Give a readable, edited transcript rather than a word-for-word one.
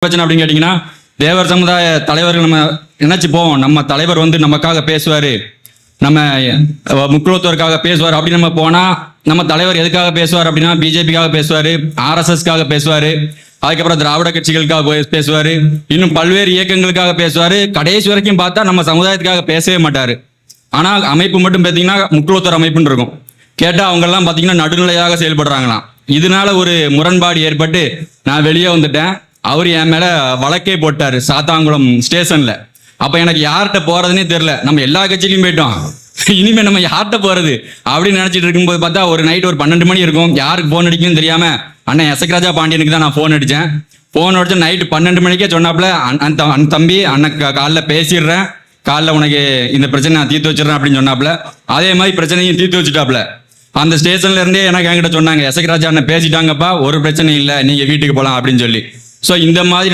பிரச்சனை அப்படின்னு கேட்டிங்கன்னா, தேவர் சமுதாய தலைவர்கள் நம்ம நினைச்சு போவோம். நம்ம தலைவர் வந்து நமக்காக பேசுவார், நம்ம முக்கியத்துவருக்காக பேசுவார் அப்படின்னு நம்ம போனால், நம்ம தலைவர் எதுக்காக பேசுவார் அப்படின்னா பிஜேபிக்காக பேசுவார், ஆர்எஸ்எஸ்க்காக பேசுவார், அதுக்கப்புறம் திராவிட கட்சிகளுக்காக பேசுவார், இன்னும் பல்வேறு இயக்கங்களுக்காக பேசுவார். கடைசி வரைக்கும் பார்த்தா நம்ம சமுதாயத்துக்காக பேசவே மாட்டார். ஆனால் அமைப்பு மட்டும் பார்த்தீங்கன்னா முக்கியத்துவர் அமைப்புன்னு இருக்கும். கேட்டால் அவங்கெல்லாம் பார்த்தீங்கன்னா நடுநிலையாக செயல்படுறாங்களாம். இதனால ஒரு முரண்பாடு ஏற்பட்டு நான் வெளியே வந்துட்டேன். அவர் என் மேலே வழக்கே போட்டார் சாத்தாங்குளம் ஸ்டேஷனில். அப்போ எனக்கு யார்கிட்ட போகிறதுனே தெரில. நம்ம எல்லா கட்சியிலையும் போயிட்டோம், இனிமேல் நம்ம யார்கிட்ட போகிறது அப்படின்னு நினச்சிட்டு இருக்கும்போது பார்த்தா ஒரு நைட் ஒரு 12 மணி இருக்கும். யாருக்கு ஃபோன் அடிக்குன்னு தெரியாமல் அண்ணன் எசக்ராஜா பாண்டியனுக்கு தான் நான் ஃபோன் அடித்தேன். ஃபோன் அடிச்சு நைட்டு 12 மணிக்கே சொன்னாப்புல, தம்பி அண்ணன் காலைல பேசிடுறேன், காலைல உனக்கு இந்த பிரச்சனை நான் தீர்த்து வச்சிடறேன் அப்படின்னு சொன்னாப்புல. அதே மாதிரி பிரச்சனையும் தீர்த்து வச்சுட்டாப்புல. அந்த ஸ்டேஷன்ல இருந்தே எனக்கு என்கிட்ட சொன்னாங்க, எசக்ராஜா அண்ணன் பேசிட்டாங்கப்பா, ஒரு பிரச்சனை இல்லை, நீங்கள் வீட்டுக்கு போகலாம் அப்படின்னு சொல்லி. ஸோ இந்த மாதிரி